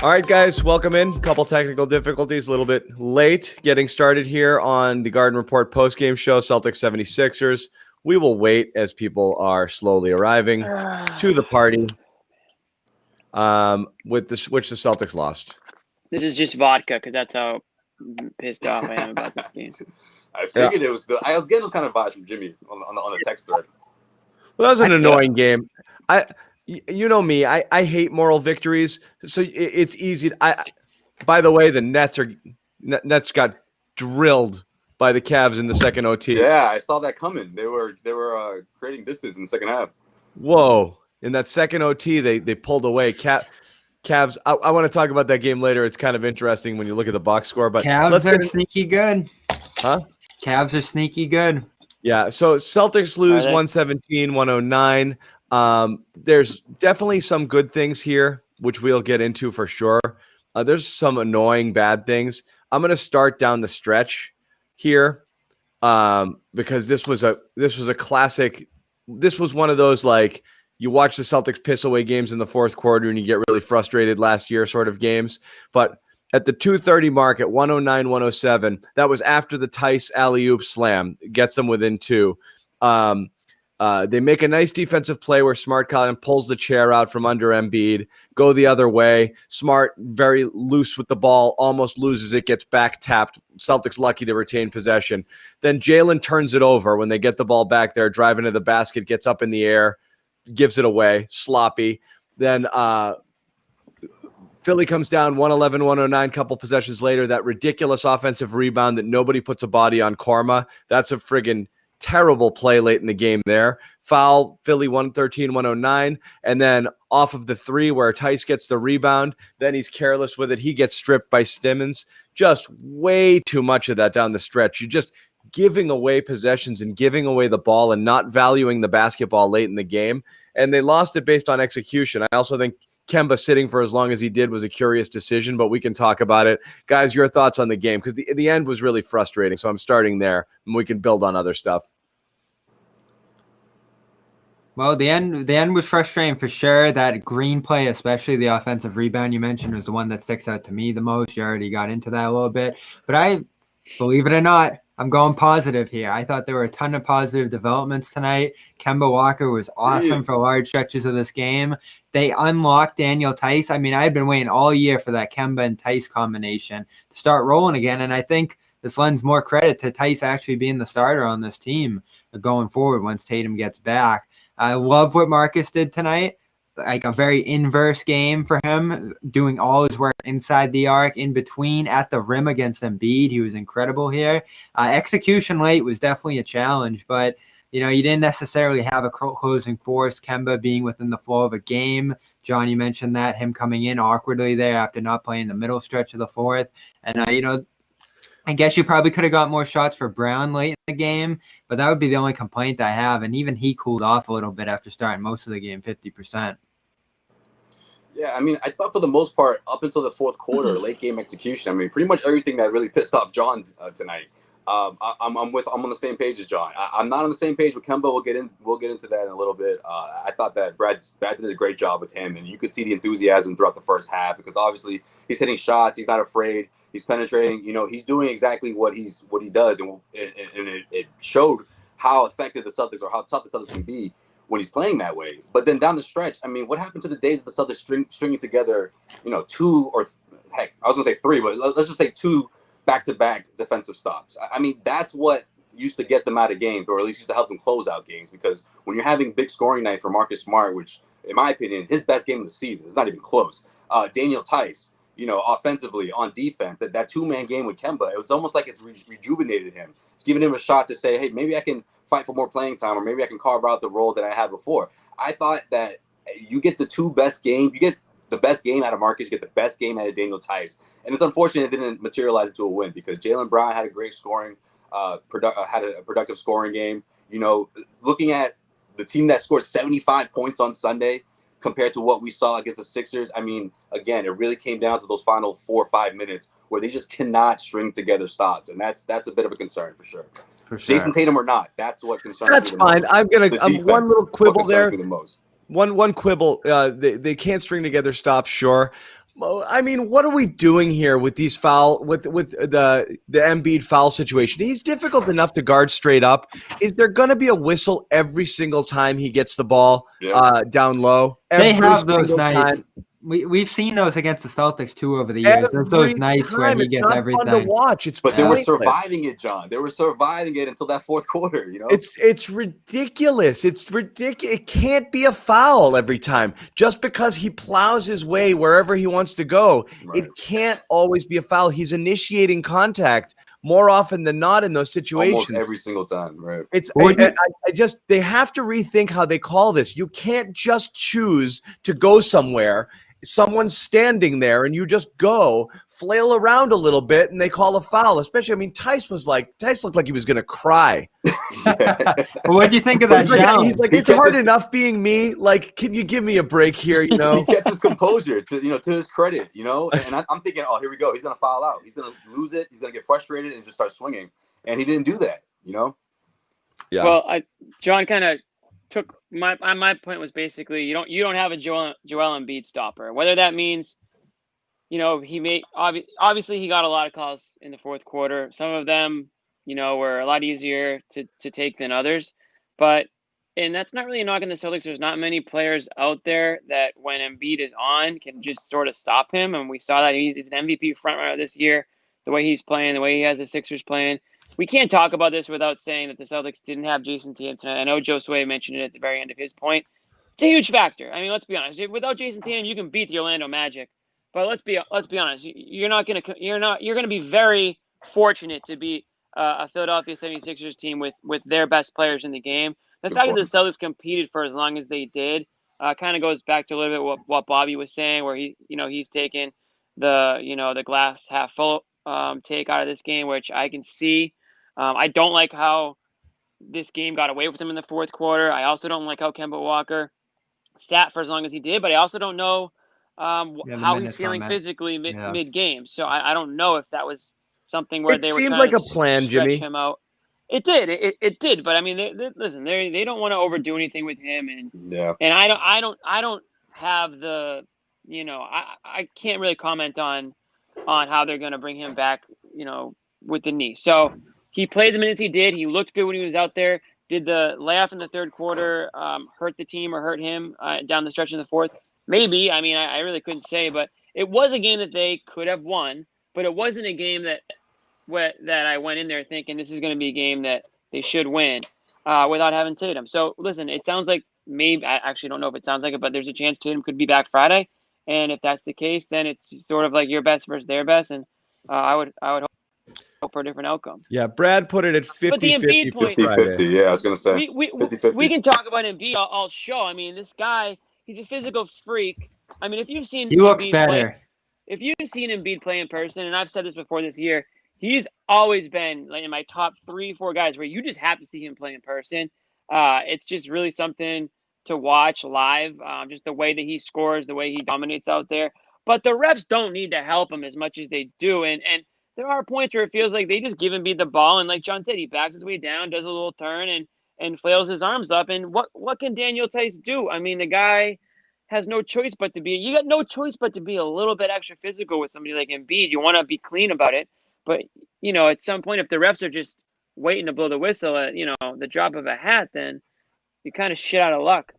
All right, guys, welcome in. Couple technical difficulties, a little bit late getting started here on the Garden Report postgame show, Celtics 76ers. We will wait as people are slowly arriving to the party, which the Celtics lost. This is just vodka because that's how pissed off I am about this game. I figured it was good. I was getting those kind of vibes from Jimmy on the text thread. Well, that was an annoying game. You know me. I hate moral victories, so it's easy. By the way, the Nets got drilled by the Cavs in the second OT. Yeah, I saw that coming. They were creating distance in the second half. Whoa! In that second OT, they pulled away. Cavs. I want to talk about that game later. It's kind of interesting when you look at the box score. But Cavs are sneaky good. Huh? Cavs are sneaky good. Yeah. So Celtics lose 117-109. There's definitely some good things here, which we'll get into for sure. There's some annoying bad things. I'm going to start down the stretch here because this was a classic. This was one of those, like, you watch the Celtics piss away games in the fourth quarter and you get really frustrated last year sort of games. But at the 2:30 mark at 109-107, that was after the Theis alley-oop slam. It gets them within two. They make a nice defensive play where Smart pulls the chair out from under Embiid, go the other way. Smart, very loose with the ball, almost loses it, gets back tapped. Celtics lucky to retain possession. Then Jaylen turns it over when they get the ball back there, driving to the basket, gets up in the air, gives it away, sloppy. Then Philly comes down 111-109, couple possessions later. That ridiculous offensive rebound that nobody puts a body on Korma. That's a friggin' terrible play late in the game there. Foul, Philly 113-109. And then off of the three where Theis gets the rebound, then he's careless with it. He gets stripped by Simmons. Just way too much of that down the stretch. You're just giving away possessions and giving away the ball and not valuing the basketball late in the game. And they lost it based on execution. I also think Kemba sitting for as long as he did was a curious decision, but we can talk about it. Guys, your thoughts on the game? Because the end was really frustrating, so I'm starting there, and we can build on other stuff. Well, the end was frustrating for sure. That Green play, especially the offensive rebound you mentioned, was the one that sticks out to me the most. You already got into that a little bit. But I, believe it or not, I'm going positive here. I thought there were a ton of positive developments tonight. Kemba Walker was awesome for large stretches of this game. They unlocked Daniel Theis. I mean, I had been waiting all year for that Kemba and Theis combination to start rolling again, and I think this lends more credit to Theis actually being the starter on this team going forward once Tatum gets back. I love what Marcus did tonight. Like a very inverse game for him, doing all his work inside the arc, in between, at the rim against Embiid. He was incredible here. Execution late was definitely a challenge, but you didn't necessarily have a closing force. Kemba being within the flow of a game. John, you mentioned that, him coming in awkwardly there after not playing the middle stretch of the fourth. And, I guess you probably could have got more shots for Brown late in the game, but that would be the only complaint I have. And even he cooled off a little bit after starting most of the game, 50%. Yeah, I mean, I thought for the most part, up until the fourth quarter, late game execution, I mean, pretty much everything that really pissed off John tonight. I'm on the same page as John. I'm not on the same page with Kemba. We'll get into that in a little bit. I thought that Brad did a great job with him, and you could see the enthusiasm throughout the first half because obviously he's hitting shots. He's not afraid. He's penetrating. He's doing exactly what he does, and it showed how effective the Celtics or how tough the Celtics can be when he's playing that way. But then down the stretch, I mean, what happened to the days of the Celtics stringing together, two or heck, I was gonna say three, but let's just say two back-to-back defensive stops. I mean, that's what used to get them out of games, or at least used to help them close out games. Because when you're having big scoring night for Marcus Smart, which, in my opinion, his best game of the season, it's not even close. Daniel Theis, offensively, on defense, that two-man game with Kemba, it was almost like it's rejuvenated him. It's giving him a shot to say, hey, maybe I can fight for more playing time, or maybe I can carve out the role that I had before. I thought that you get the two best games, you get the best game out of Marcus, you get the best game out of Daniel Theis. And it's unfortunate it didn't materialize into a win because Jaylen Brown had a great scoring, had a productive scoring game. Looking at the team that scored 75 points on Sunday compared to what we saw against the Sixers, I mean, again, it really came down to those final 4 or 5 minutes where they just cannot string together stops. And that's a bit of a concern for sure. Jayson Tatum or not, that's what concerns me. That's fine. Most. I'm one little quibble there. The most. One quibble. They can't string together stops, sure, Well, I mean, what are we doing here with these with the Embiid foul situation? He's difficult enough to guard straight up. Is there going to be a whistle every single time he gets the ball down low? They have those single nights. time? We've seen those against the Celtics too over the years. There's those nights where he gets everything. It's not fun to watch. But they were surviving it, John. They were surviving it until that fourth quarter. You know, it's ridiculous. It's ridiculous. It can't be a foul every time just because he plows his way wherever he wants to go. Right. It can't always be a foul. He's initiating contact more often than not in those situations. Almost every single time, right? They have to rethink how they call this. You can't just choose to go somewhere. Someone's standing there and you just go flail around a little bit and they call a foul. Especially, I mean, Theis looked like he was going to cry. What do you think of that? He's like, it's hard enough being me. Like, can you give me a break here? You know, he kept his composure to his credit, you know, and I'm thinking, oh, here we go. He's going to foul out. He's going to lose it. He's going to get frustrated and just start swinging. And he didn't do that, you know? Yeah. Well, John kind of took my point was basically you don't have a Joel Embiid stopper. Whether that means, you know, obviously he got a lot of calls in the fourth quarter. Some of them, you know, were a lot easier to take than others. And that's not really a knock on the Celtics. There's not many players out there that when Embiid is on can just sort of stop him. And we saw that he's an MVP frontrunner this year. The way he's playing, the way he has the Sixers playing. We can't talk about this without saying that the Celtics didn't have Jayson Tatum tonight. I know Josue mentioned it at the very end of his point. It's a huge factor. I mean, let's be honest. Without Jayson Tatum, you can beat the Orlando Magic. But let's be honest. You're gonna be very fortunate to beat a Philadelphia 76ers team with their best players in the game. The fact that the Celtics competed for as long as they did kind of goes back to a little bit what Bobby was saying, where he's taken the glass half full take out of this game, which I can see. I don't like how this game got away with him in the fourth quarter. I also don't like how Kemba Walker sat for as long as he did, but I also don't know how he's feeling physically mid-game. So I don't know if that was something where they were trying to stretch Jimmy. him out. It did. It did. But I mean, they don't want to overdo anything with him, and I don't have the, you know, I can't really comment on how they're going to bring him back, you know, with the knee. So he played the minutes he did. He looked good when he was out there. Did the layoff in the third quarter hurt the team or hurt him down the stretch in the fourth? Maybe. I mean, I really couldn't say, but it was a game that they could have won, but it wasn't a game that I went in there thinking this is going to be a game that they should win without having Tatum. So listen, it sounds like maybe, I actually don't know if it sounds like it, but there's a chance Tatum could be back Friday. And if that's the case, then it's sort of like your best versus their best. And I would hope for a different outcome. Yeah, Brad put it at 50-50. But the Embiid point, 50-50, yeah, I was going to say. We can talk about Embiid all show. I mean, this guy, he's a physical freak. I mean, if you've seen he looks better. If you've seen Embiid play in person, and I've said this before this year, he's always been like in my top 3-4 guys where you just have to see him play in person. It's just really something to watch live, just the way that he scores, the way he dominates out there. But the refs don't need to help him as much as they do. And there are points where it feels like they just give Embiid the ball. And like John said, he backs his way down, does a little turn and flails his arms up. And what can Daniel Theis do? I mean, the guy has no choice but to be a little bit extra physical with somebody like Embiid. You want to be clean about it. But, you know, at some point, if the refs are just waiting to blow the whistle at, you know, the drop of a hat, then you kind of shit out of luck.